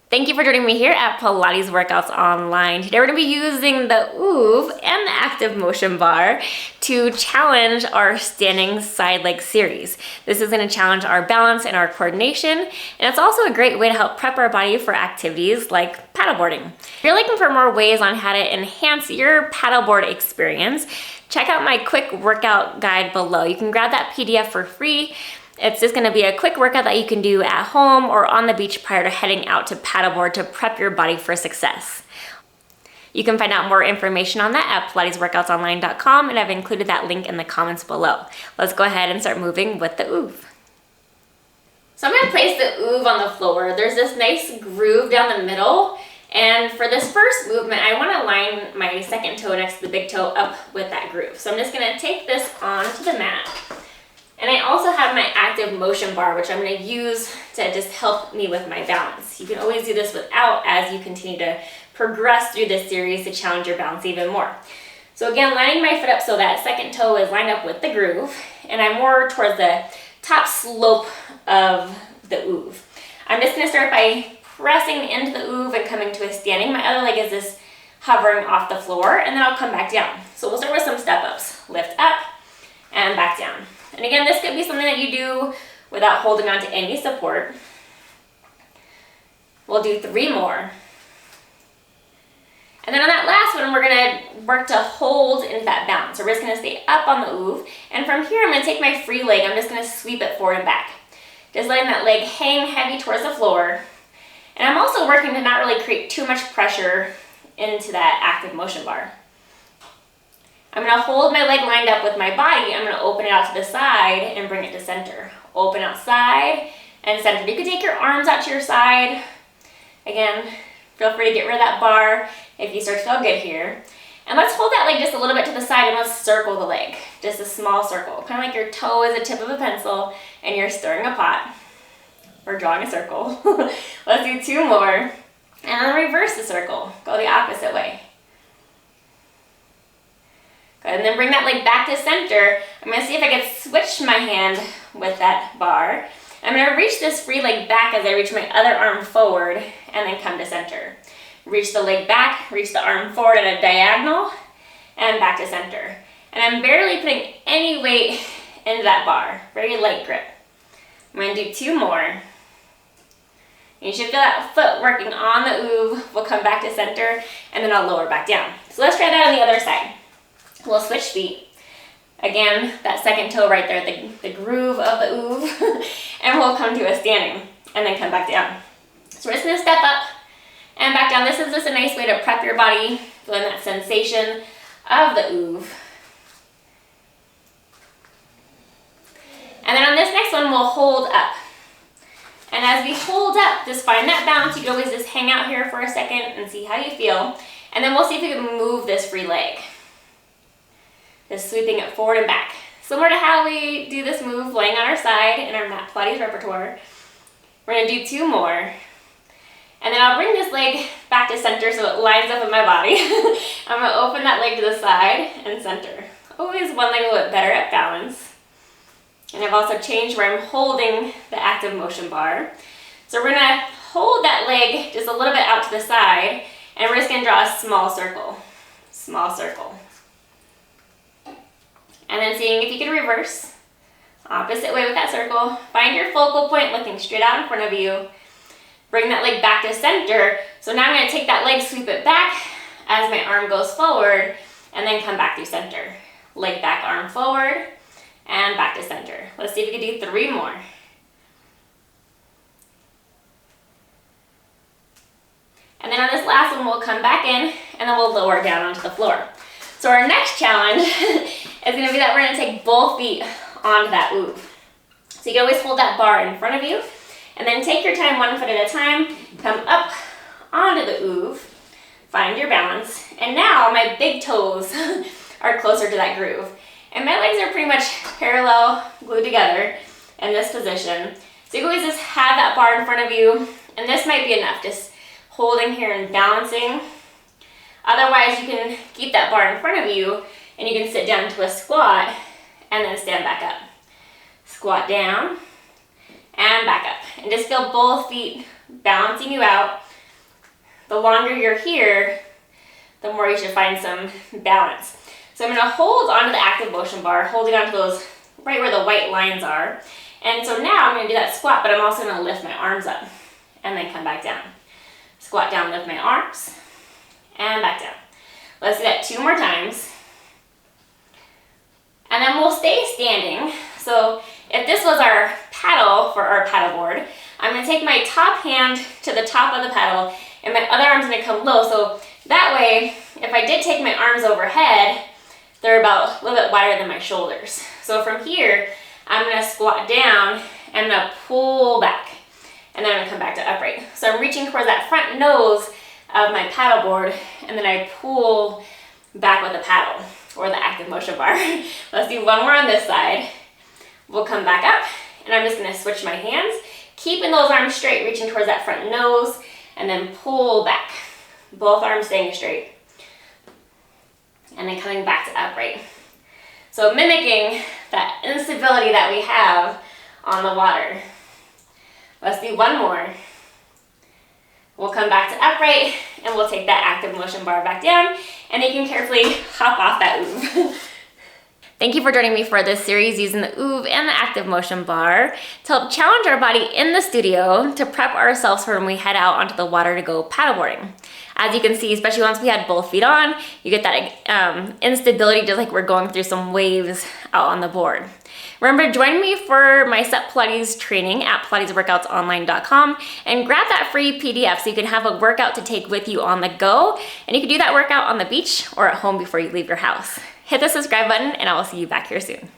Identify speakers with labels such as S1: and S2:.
S1: Thank you for joining me here at Pilates Workouts Online. Today we're going to be using the OOV and the ActiveMotion Bar to challenge our standing side leg series. This is going to challenge our balance and our coordination, and it's also a great way to help prep our body for activities like paddleboarding. If you're looking for more ways on how to enhance your paddleboard experience, check out my quick workout guide below. You can grab that PDF for free. It's just gonna be a quick workout that you can do at home or on the beach prior to heading out to paddleboard to prep your body for success. You can find out more information on that at pilatesworkoutsonline.com, and I've included that link in the comments below. Let's go ahead and start moving with the OOV. So I'm gonna place the OOV on the floor. There's this nice groove down the middle, and for this first movement, I wanna line my second toe next to the big toe up with that groove. So I'm just gonna take this onto the mat. And I also have my ActiveMotion bar, which I'm going to use to just help me with my balance. You can always do this without as you continue to progress through this series to challenge your balance even more. So again, lining my foot up so that second toe is lined up with the groove, and I'm more towards the top slope of the OOV. I'm just going to start by pressing into the OOV and coming to a standing. My other leg is just hovering off the floor, and then I'll come back down. So we'll start with some step-ups. Lift up and back down. And again, this could be something that you do without holding on to any support. We'll do 3 more. And then on that last one, we're gonna work to hold into that balance. So we're just gonna stay up on the OOV. And from here, I'm gonna take my free leg. I'm just gonna sweep it forward and back. Just letting that leg hang heavy towards the floor. And I'm also working to not really create too much pressure into that ActiveMotion bar. I'm going to hold my leg lined up with my body. I'm going to open it out to the side and bring it to center. Open outside and center. You can take your arms out to your side. Again, feel free to get rid of that bar if you start to feel good here. And let's hold that leg just a little bit to the side and let's circle the leg. Just a small circle. Kind of like your toe is the tip of a pencil and you're stirring a pot or drawing a circle. Let's do 2 more. And then reverse the circle. Go the opposite way. And then bring that leg back to center. I'm going to see if I can switch my hand with that bar. I'm going to reach this free leg back as I reach my other arm forward and then come to center. Reach the leg back, reach the arm forward at a diagonal, and back to center. And I'm barely putting any weight into that bar. Very light grip. I'm going to do 2 more. You should feel that foot working on the OOV. We'll come back to center, and then I'll lower back down. So let's try that on the other side. We'll switch feet. Again, that second toe right there, the groove of the OOV, and we'll come to a standing and then come back down. So we're just gonna step up and back down. This is just a nice way to prep your body, feeling that sensation of the OOV. And then on this next one, we'll hold up. And as we hold up, just find that balance. You can always just hang out here for a second and see how you feel. And then we'll see if we can move this free leg. Just sweeping it forward and back. Similar to how we do this move laying on our side in our mat Pilates repertoire. We're gonna do 2 more. And then I'll bring this leg back to center so it lines up with my body. I'm gonna open that leg to the side and center. Always one leg a little bit better at balance. And I've also changed where I'm holding the ActiveMotion bar. So we're gonna hold that leg just a little bit out to the side, and we're just gonna draw a small circle. Small circle. And then seeing if you can reverse, opposite way with that circle. Find your focal point looking straight out in front of you. Bring that leg back to center. So now I'm going to take that leg, sweep it back as my arm goes forward, and then come back through center. Leg back, arm forward, and back to center. Let's see if we can do 3 more. And then on this last one, we'll come back in, and then we'll lower down onto the floor. So our next challenge is going to be that we're going to take both feet onto that OOV. So you can always hold that bar in front of you, and then take your time 1 foot at a time, come up onto the OOV, find your balance, and now my big toes are closer to that groove. And my legs are pretty much parallel, glued together in this position. So you can always just have that bar in front of you, and this might be enough, just holding here and balancing. Otherwise, you can keep that bar in front of you and you can sit down to a squat and then stand back up. Squat down and back up. And just feel both feet balancing you out the longer you're here, the more you should find some balance. So I'm gonna hold onto the ActiveMotion bar, holding onto those right where the white lines are. And so now I'm gonna do that squat, but I'm also gonna lift my arms up and then come back down. Squat down, lift my arms, and back down. Let's do that 2 more times. And then we'll stay standing. So if this was our paddle for our paddleboard, I'm gonna take my top hand to the top of the paddle and my other arm's gonna come low. So that way, if I did take my arms overhead, they're about a little bit wider than my shoulders. So from here, I'm gonna squat down and I'm gonna pull back. And then I'm gonna come back to upright. So I'm reaching towards that front nose of my paddleboard and then I pull back with the paddle or the ActiveMotion bar. Let's do one more on this side. We'll come back up and I'm just gonna switch my hands, keeping those arms straight, reaching towards that front nose and then pull back. Both arms staying straight. And then coming back to upright. So mimicking that instability that we have on the water. Let's do one more. We'll come back to upright and we'll take that ActiveMotion bar back down and you can carefully hop off that OOV. Thank you for joining me for this series using the OOV and the ActiveMotion bar to help challenge our body in the studio to prep ourselves for when we head out onto the water to go paddleboarding. As you can see, especially once we had both feet on, you get that instability just like we're going through some waves out on the board. Remember to join me for my SUP Pilates training at PilatesWorkoutsOnline.com and grab that free PDF so you can have a workout to take with you on the go. And you can do that workout on the beach or at home before you leave your house. Hit the subscribe button and I will see you back here soon.